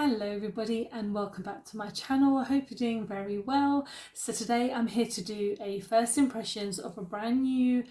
Hello everybody and welcome back to my channel. I hope you're doing very well. So today I'm here to do a first impressions of a brand new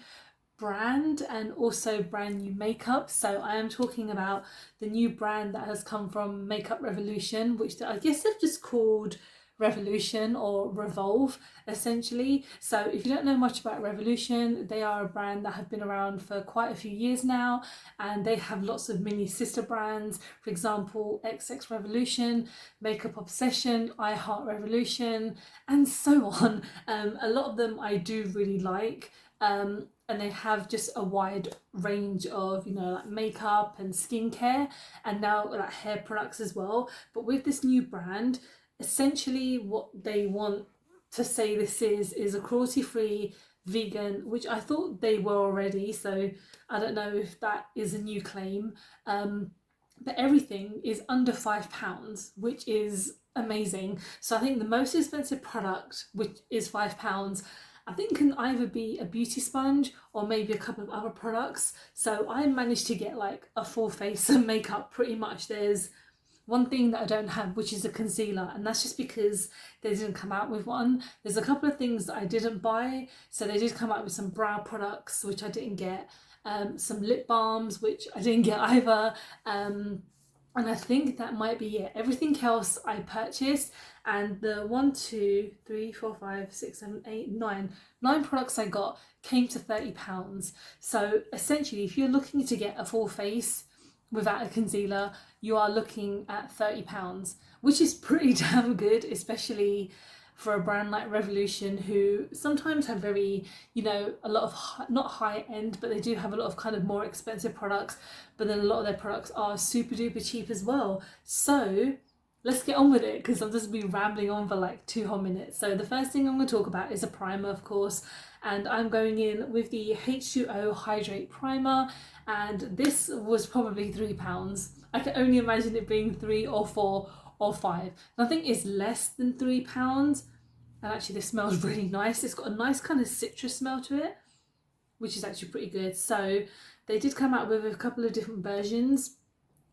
brand and also brand new makeup. So I am talking about the new brand that has come from Makeup Revolution, which I guess they've just called Revolution or Revolve essentially. So if you don't know much about Revolution, they are a brand that have been around for quite a few years now, and they have lots of mini sister brands. For example, XX Revolution, Makeup Obsession, I Heart Revolution, and so on. A lot of them I do really like. And they have just a wide range of, like makeup and skincare, and now like hair products as well. But with this new brand, essentially what they want to say this is a cruelty-free vegan, which I thought they were already, so I don't know if that is a new claim. But everything is under £5, which is amazing. So I think the most expensive product, which is £5, I think can either be a beauty sponge or maybe a couple of other products. So I managed to get like a full face of makeup pretty much. There's one thing that I don't have, which is a concealer, and that's just because they didn't come out with one. There's a couple of things that I didn't buy. So they did come out with some brow products, which I didn't get, some lip balms, which I didn't get either. And I think that might be it. Everything else I purchased, and the 9 products I got came to £30. So essentially, if you're looking to get a full face without a concealer, you are looking at £30, which is pretty damn good, especially for a brand like Revolution, who sometimes have very, a lot of, not high end, but they do have a lot of kind of more expensive products, but then a lot of their products are super duper cheap as well. So let's get on with it, because I'll just be rambling on for like 2 whole minutes. So the first thing I'm going to talk about is a primer, of course, and I'm going in with the H2O Hydrate Primer, and this was probably £3. I can only imagine it being 3 or 4 or 5. Nothing is less than £3. And actually this smells really nice. It's got a nice kind of citrus smell to it, which is actually pretty good. So they did come out with a couple of different versions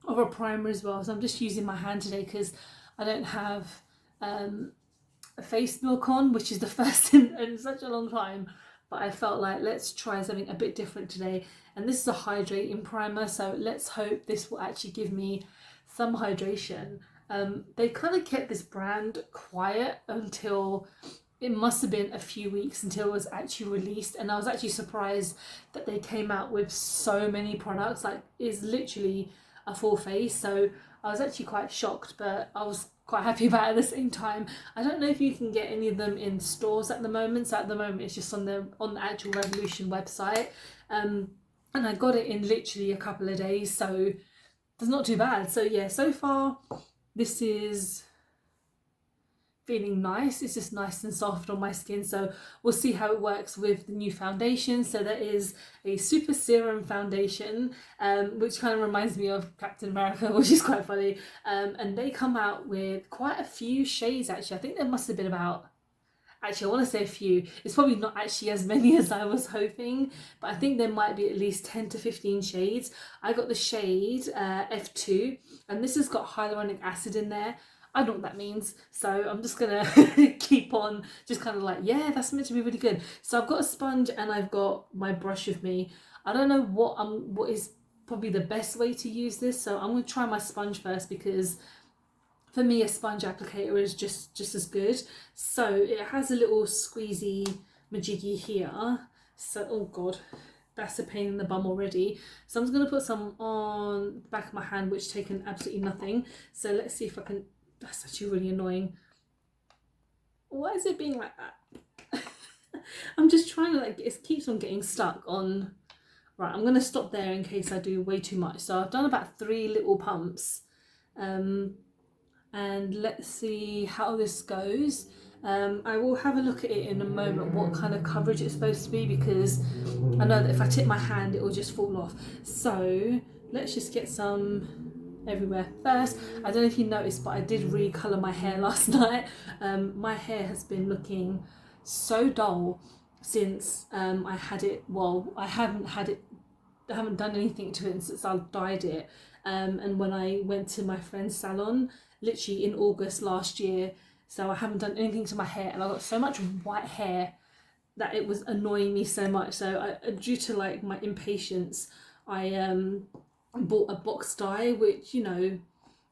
of a primer as well. So I'm just using my hand today because I don't have a face milk on, which is the first in such a long time. But I felt like let's try something a bit different today. And this is a hydrating primer, so let's hope this will actually give me some hydration. They kind of kept this brand quiet until it must have been a few weeks until it was actually released, and I was actually surprised that they came out with so many products. Like, it's literally a full face, so I was actually quite shocked, but I was quite happy about it at the same time. I don't know if you can get any of them in stores at the moment, so at the moment it's just on the actual Revolution website, and I got it in literally a couple of days, so it's not too bad. So yeah, so far this is feeling nice. It's just nice and soft on my skin, so we'll see how it works with the new foundation. So there is a super serum foundation, which kind of reminds me of Captain America, which is quite funny, and they come out with quite a few shades. Actually, I think there must have been about, actually I want to say a few, it's probably not actually as many as I was hoping, but I think there might be at least 10 to 15 shades. I got the shade F2, and this has got hyaluronic acid in there. I don't know what that means, so I'm just gonna keep on just kind of like, yeah, that's meant to be really good. So I've got a sponge and I've got my brush with me. I don't know what is probably the best way to use this, so I'm gonna try my sponge first, because for me a sponge applicator is just as good. So it has a little squeezy majiggy here, so oh god, that's a pain in the bum already. So I'm just going to put some on the back of my hand, which taken absolutely nothing. So let's see if I can, that's actually really annoying. Why is it being like that? I'm just trying to, like, it keeps on getting stuck on. Right, I'm going to stop there in case I do way too much. So I've done about 3 little pumps, and let's see how this goes. I will have a look at it in a moment, what kind of coverage it's supposed to be, because I know that if I tip my hand it will just fall off. So let's just get some everywhere. First, I don't know if you noticed, but I did recolour my hair last night. My hair has been looking so dull since I had it. Well, I haven't done anything to it since I dyed it. and when I went to my friend's salon literally in August last year, so I haven't done anything to my hair, and I got so much white hair that it was annoying me so much. So due to like my impatience, I bought a box dye, which, you know,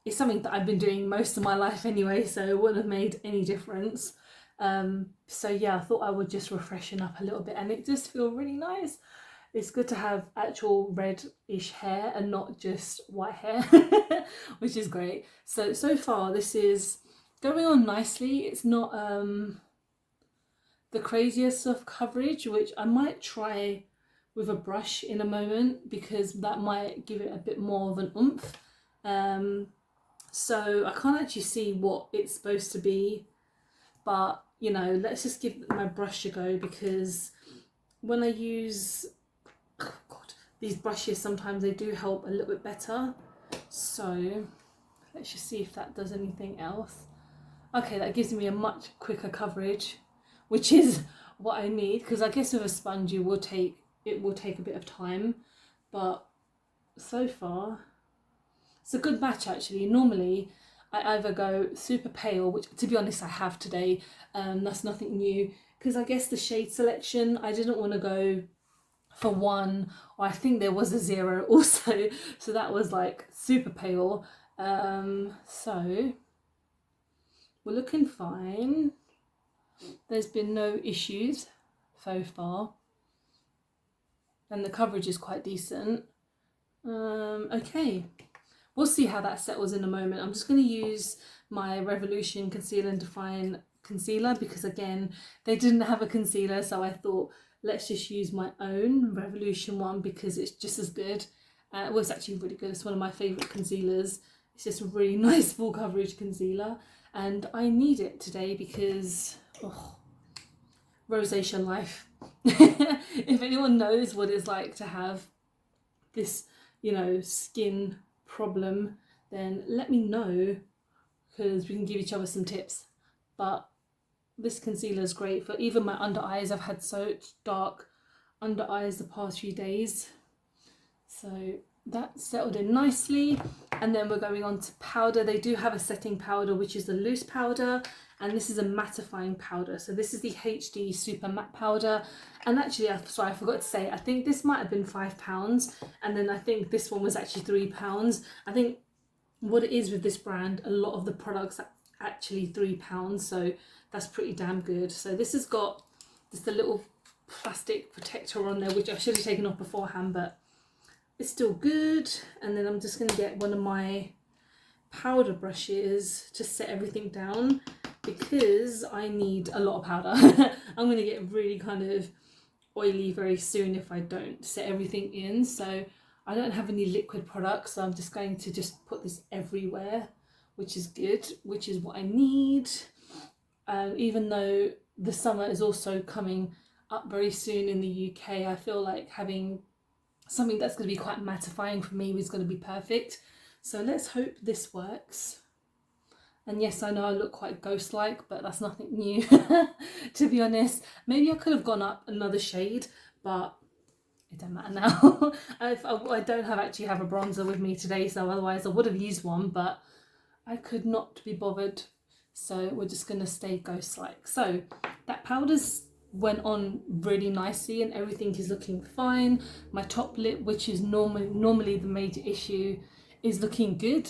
is something that I've been doing most of my life anyway, so it wouldn't have made any difference. So yeah, I thought I would just refreshen up a little bit, and it just feels really nice. It's good to have actual red-ish hair and not just white hair, which is great. So far this is going on nicely. It's not the craziest of coverage, which I might try with a brush in a moment, because that might give it a bit more of an oomph. So I can't actually see what it's supposed to be, but you know, let's just give my brush a go, because when I use, oh God, these brushes, sometimes they do help a little bit better. So let's just see if that does anything else. Okay, that gives me a much quicker coverage, which is what I need, because I guess with a sponge it will take a bit of time, but so far it's a good match actually. Normally I either go super pale, which to be honest I have today, that's nothing new, because I guess the shade selection, I didn't want to go for 1, or I think there was a 0 also, so that was like super pale. So we're looking fine. There's been no issues so far, and the coverage is quite decent. Okay, we'll see how that settles in a moment. I'm just going to use my Revolution Conceal and Define concealer, because again they didn't have a concealer, so I thought let's just use my own Revolution one, because it's just as good. Well, it's actually really good. It's one of my favourite concealers. It's just a really nice full coverage concealer, and I need it today because rosacea life. If anyone knows what it's like to have this, you know, skin problem, then let me know, because we can give each other some tips. But this concealer is great for even my under eyes. I've had such dark under eyes the past few days, so that settled in nicely. And then we're going on to powder. They do have a setting powder, which is the loose powder, and this is a mattifying powder. So this is the HD Super Matte Powder, and actually, sorry, I forgot to say, I think this might have been £5, and then I think this one was actually £3. I think what it is with this brand, a lot of the products are actually £3, so that's pretty damn good. So this has got just a little plastic protector on there, which I should have taken off beforehand, but it's still good. And then I'm just going to get one of my powder brushes to set everything down, because I need a lot of powder. I'm going to get really kind of oily very soon if I don't set everything in. So I don't have any liquid products, so I'm just going to just put this everywhere, which is good, which is what I need. Even though the summer is also coming up very soon in the UK, I feel like having something that's going to be quite mattifying for me is going to be perfect. So let's hope this works. And yes, I know I look quite ghost-like, but that's nothing new, to be honest. Maybe I could have gone up another shade, but it don't matter now. I don't actually have a bronzer with me today, so otherwise I would have used one, but I could not be bothered. So we're just going to stay ghost-like. So that powder's went on really nicely and everything is looking fine. My top lip, which is normally the major issue, is looking good.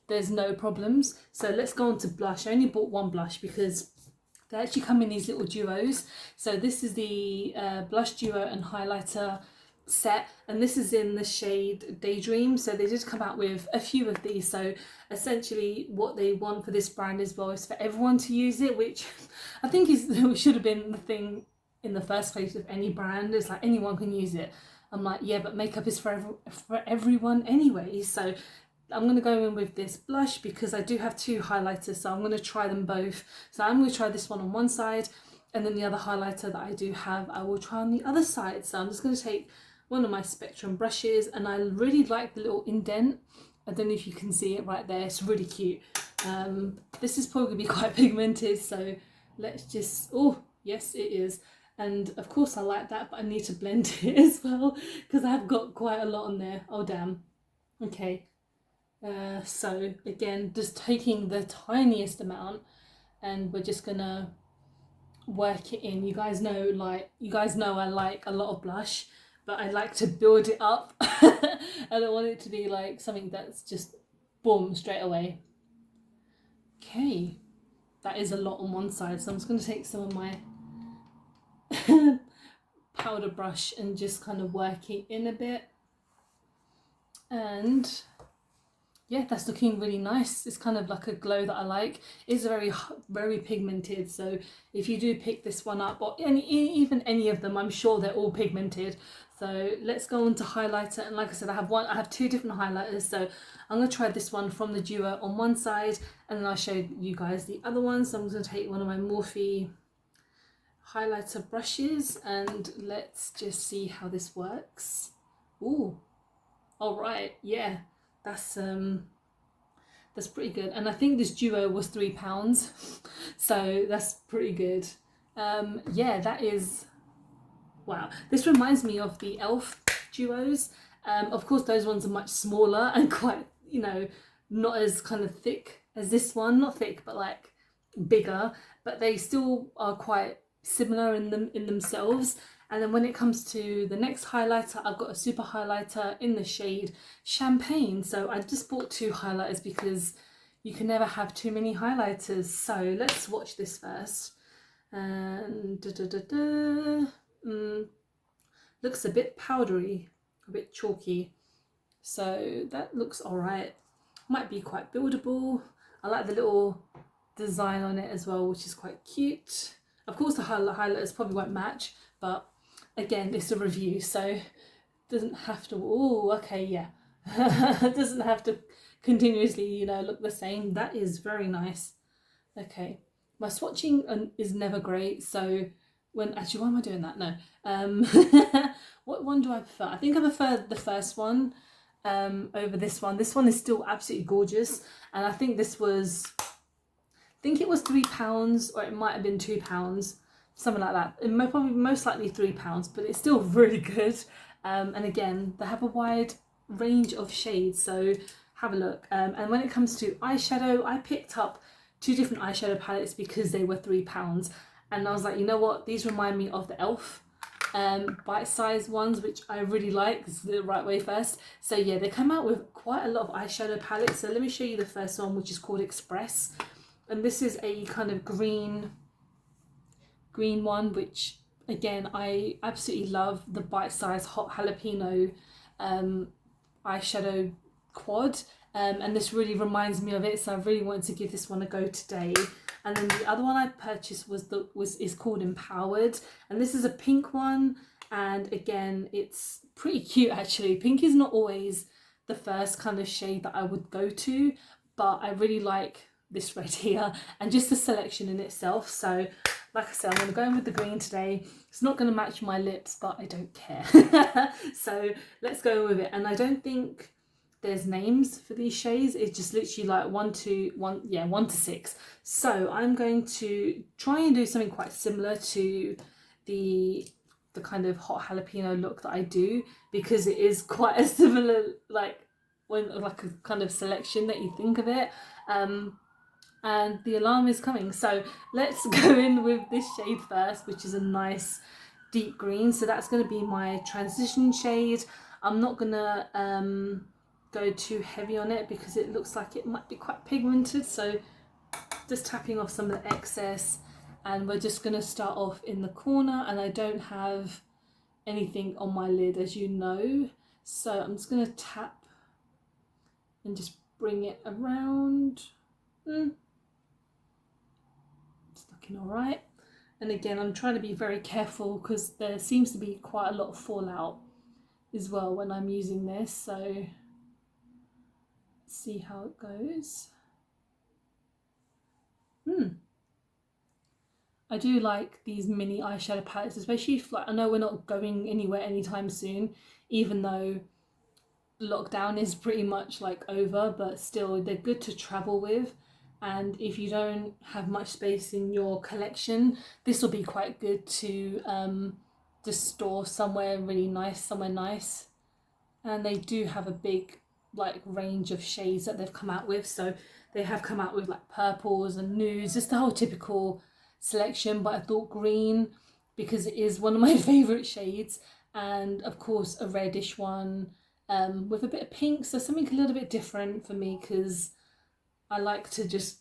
There's no problems. So let's go on to blush. I only bought one blush because they actually come in these little duos. So this is the blush duo and highlighter set, and this is in the shade Daydream. So they did come out with a few of these. So essentially what they want for this brand as well is for everyone to use it, which I think should have been the thing in the first place with any brand. It's like anyone can use it. I'm like, yeah, but makeup is for everyone anyway. So I'm going to go in with this blush because I do have two highlighters, so I'm going to try them both. So I'm going to try this one on one side, and then the other highlighter that I do have I will try on the other side. So I'm just going to take one of my Spectrum brushes, and I really like the little indent. I don't know if you can see it right there, it's really cute. This is probably going to be quite pigmented, so let's just, oh yes it is. And of course I like that, but I need to blend it as well because I've got quite a lot on there. Oh damn. Okay, So again, just taking the tiniest amount, and we're just gonna work it in. You guys know I like a lot of blush, but I like to build it up. I don't want it to be like something that's just boom straight away. Okay, that is a lot on one side, so I'm just going to take some of my powder brush and just kind of work it in a bit. And yeah, that's looking really nice. It's kind of like a glow that I like. It's very pigmented, so if you do pick this one up, or even any of them, I'm sure they're all pigmented. So let's go on to highlighter, and like I said, I have two different highlighters, so I'm going to try this one from the duo on one side, and then I'll show you guys the other one. So I'm going to take one of my Morphe highlighter brushes, and let's just see how this works. Ooh, all right, yeah, that's pretty good. And I think this duo was £3, so that's pretty good. Yeah, that is, wow. This reminds me of the Elf duos. Of course, those ones are much smaller and quite, not as kind of thick as this one. Not thick, but like bigger. But they still are quite similar in themselves. And then when it comes to the next highlighter, I've got a super highlighter in the shade Champagne. So I just bought two highlighters because you can never have too many highlighters. So let's watch this first. And looks a bit powdery, a bit chalky. So that looks all right. Might be quite buildable. I like the little design on it as well, which is quite cute. Of course, the highlighters probably won't match, but again, it's a review, so it doesn't have to. Oh, okay, yeah. It doesn't have to continuously, look the same. That is very nice. Okay, my swatching is never great, so why am I doing that? No. What one do I prefer? I think I prefer the first one over this one. This one is still absolutely gorgeous, and I think it was £3, or it might have been £2, something like that. It probably most likely £3, but it's still really good. And again, they have a wide range of shades, so have a look. And when it comes to eyeshadow, I picked up two different eyeshadow palettes because they were £3, and I was like, you know what, these remind me of the Elf bite-sized ones, which I really like. This is the right way first. So yeah, they come out with quite a lot of eyeshadow palettes. So let me show you the first one, which is called Express. And this is a kind of green one, which again, I absolutely love the bite-sized hot jalapeno eyeshadow quad. And this really reminds me of it, so I really wanted to give this one a go today. And then the other one I purchased is called Empowered, and this is a pink one. And again, it's pretty cute actually. Pink is not always the first kind of shade that I would go to, but I really like this red here and just the selection in itself. So like I said, I'm going to go in with the green today. It's not going to match my lips, but I don't care. So let's go with it. And I don't think there's names for these shades. It's just literally like 1 to 6. So I'm going to try and do something quite similar to the kind of hot jalapeno look that I do, because it is quite a similar like a kind of selection that you think of it. And the alarm is coming, so let's go in with this shade first, which is a nice deep green. So that's going to be my transition shade. I'm not gonna go too heavy on it because it looks like it might be quite pigmented, so just tapping off some of the excess. And we're just going to start off in the corner, and I don't have anything on my lid, as you know, so I'm just going to tap and just bring it around. It's looking all right. And again, I'm trying to be very careful because there seems to be quite a lot of fallout as well when I'm using this, so let's see how it goes. I do like these mini eyeshadow palettes, especially if I know we're not going anywhere anytime soon, even though lockdown is pretty much like over, but still they're good to travel with. And if you don't have much space in your collection, this will be quite good to just store somewhere really nice, somewhere nice. And they do have a big like range of shades that they've come out with. So they have come out with like purples and nudes, just the whole typical selection. But I thought green, because it is one of my favorite shades, and of course a reddish one with a bit of pink, so something a little bit different for me, because I like to just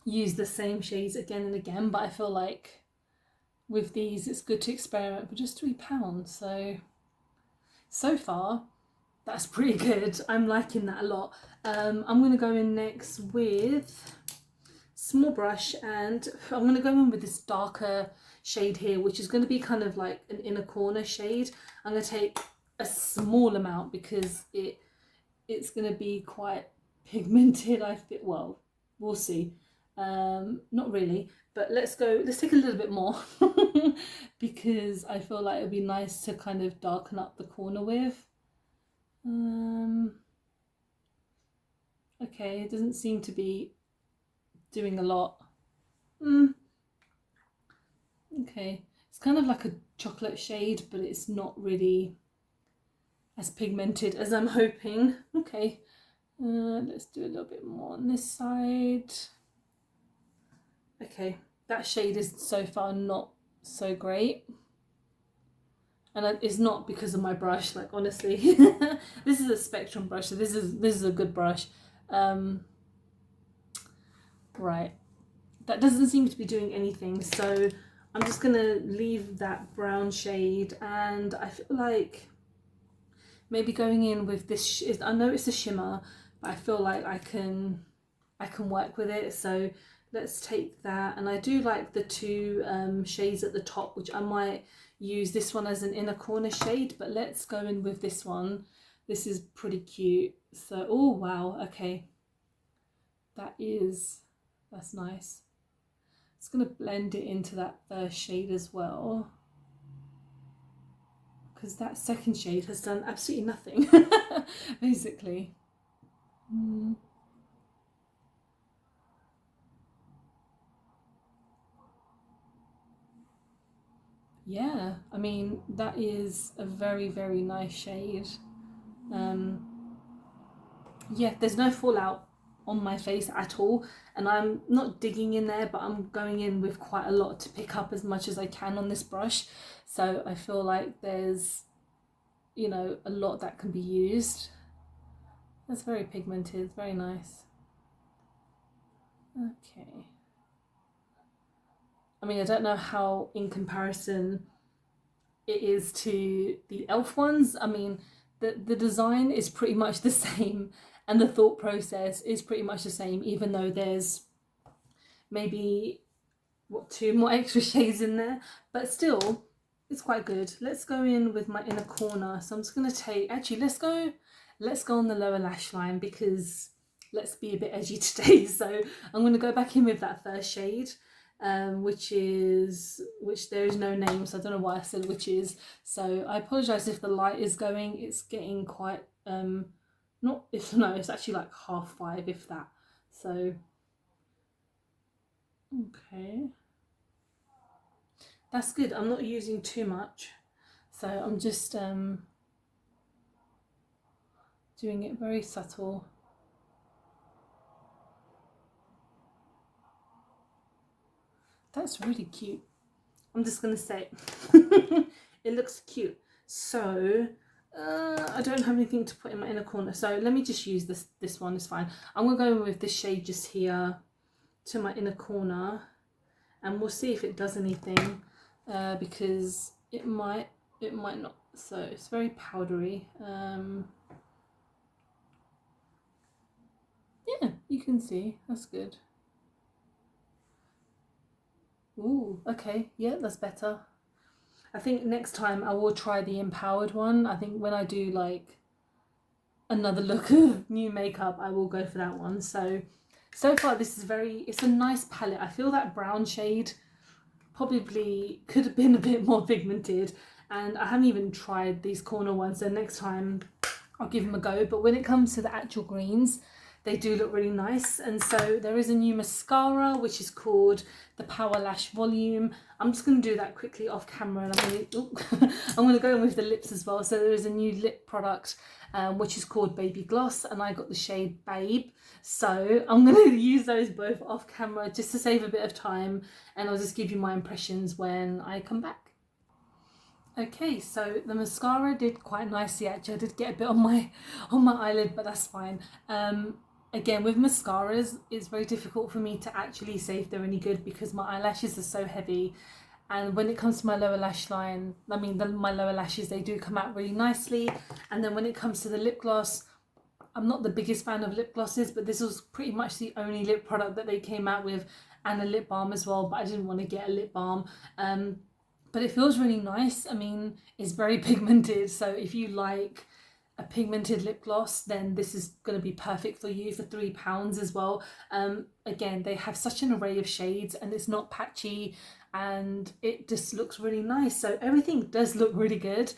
use the same shades again and again. But I feel like with these it's good to experiment for just £3. So far that's pretty good. I'm liking that a lot. I'm going to go in next with small brush, and I'm going to go in with this darker shade here, which is going to be kind of like an inner corner shade. I'm going to take a small amount because it's going to be quite pigmented, I think. Well, we'll see. Not really, but let's take a little bit more because I feel like it would be nice to kind of darken up the corner with. Okay, it doesn't seem to be doing a lot. Okay, it's kind of like a chocolate shade, but it's not really as pigmented as I'm hoping. Okay, let's do a little bit more on this side. Okay, that shade is so far not so great. And it's not because of my brush, like honestly. This is a Spectrum brush, so this is a good brush. Right, that doesn't seem to be doing anything, so I'm just gonna leave that brown shade, and I feel like maybe going in with this, I know it's a shimmer, but I feel like I can work with it. So let's take that, and I do like the two shades at the top, which I might use this one as an inner corner shade, but let's go in with this one. This is pretty cute. So, oh wow, okay, that's nice. It's gonna blend it into that first shade as well, because that second shade has done absolutely nothing basically. Yeah, I mean, that is a very, very nice shade. Yeah, there's no fallout on my face at all, and I'm not digging in there, but I'm going in with quite a lot to pick up as much as I can on this brush. So I feel like there's, a lot that can be used. That's very pigmented, very nice. Okay. I mean, I don't know how in comparison it is to the e.l.f. ones. I mean, the design is pretty much the same, and the thought process is pretty much the same, even though there's maybe two more extra shades in there, but still it's quite good. Let's go in with my inner corner. So I'm just going to take, actually let's go on the lower lash line, because let's be a bit edgy today. So I'm going to go back in with that first shade, which there is no name, so I don't know why I said which is. So I apologize if the light is going. It's getting quite it's actually like 5:30, if that. So okay, that's good. I'm not using too much, so I'm just doing it very subtle. That's really cute. I'm just gonna say it looks cute. So I don't have anything to put in my inner corner, so let me just use this one. It's fine. I'm gonna go in with this shade just here to my inner corner, and we'll see if it does anything, because it might not. So it's very powdery. Yeah, you can see, that's good. Ooh, okay, yeah, that's better. I think next time I will try the empowered one. I think when I do like another look of new makeup, I will go for that one. So far this is it's a nice palette. I feel that brown shade probably could have been a bit more pigmented, and I haven't even tried these corner ones, so next time I'll give them a go. But when it comes to the actual greens, they do look really nice. And so there is a new mascara which is called the Power Lash Volume. I'm just going to do that quickly off camera, and I'm going to go in with the lips as well. So there is a new lip product which is called Baby Gloss, and I got the shade Babe. So I'm going to use those both off camera just to save a bit of time, and I'll just give you my impressions when I come back. Okay, so the mascara did quite nicely actually. I did get a bit on my eyelid, but that's fine. Again, with mascaras, it's very difficult for me to actually say if they're any good because my eyelashes are so heavy. And when it comes to my lower lash line, my lower lashes, they do come out really nicely. And then when it comes to the lip gloss, I'm not the biggest fan of lip glosses, but this was pretty much the only lip product that they came out with, and a lip balm as well, but I didn't want to get a lip balm. But it feels really nice. I mean, it's very pigmented, so if you like a pigmented lip gloss, then this is going to be perfect for you for £3 as well. Again, they have such an array of shades, and it's not patchy, and it just looks really nice. So everything does look really good.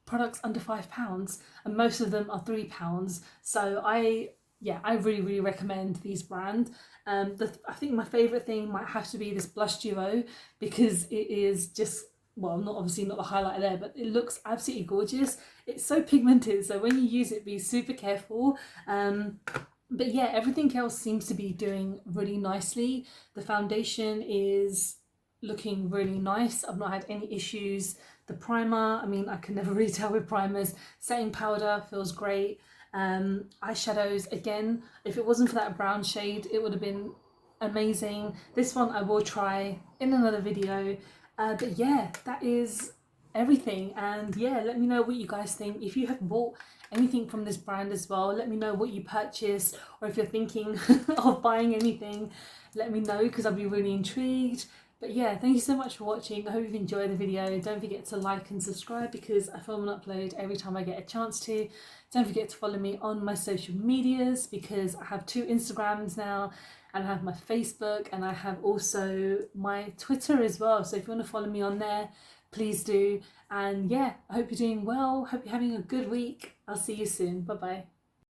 Products under £5, and most of them are £3. So I really recommend these brands. I think my favourite thing might have to be this blush duo, because it is just, well, not the highlighter there, but it looks absolutely gorgeous. It's so pigmented, so when you use it, be super careful. But yeah, everything else seems to be doing really nicely. The foundation is looking really nice. I've not had any issues. The primer, I mean, I can never really tell with primers. Setting powder feels great. Eyeshadows, again, if it wasn't for that brown shade, it would have been amazing. This one I will try in another video. But yeah, that is everything. And yeah, let me know what you guys think. If you have bought anything from this brand as well, let me know what you purchased, or if you're thinking of buying anything, let me know, because I'll be really intrigued. But yeah, thank you so much for watching. I hope you've enjoyed the video. Don't forget to like and subscribe, because I film and upload every time I get a chance to. Don't forget to follow me on my social medias, because I have 2 Instagrams now, and I have my Facebook, and I have also my Twitter as well. So if you want to follow me on there, please do. And yeah, I hope you're doing well. Hope you're having a good week. I'll see you soon. Bye bye.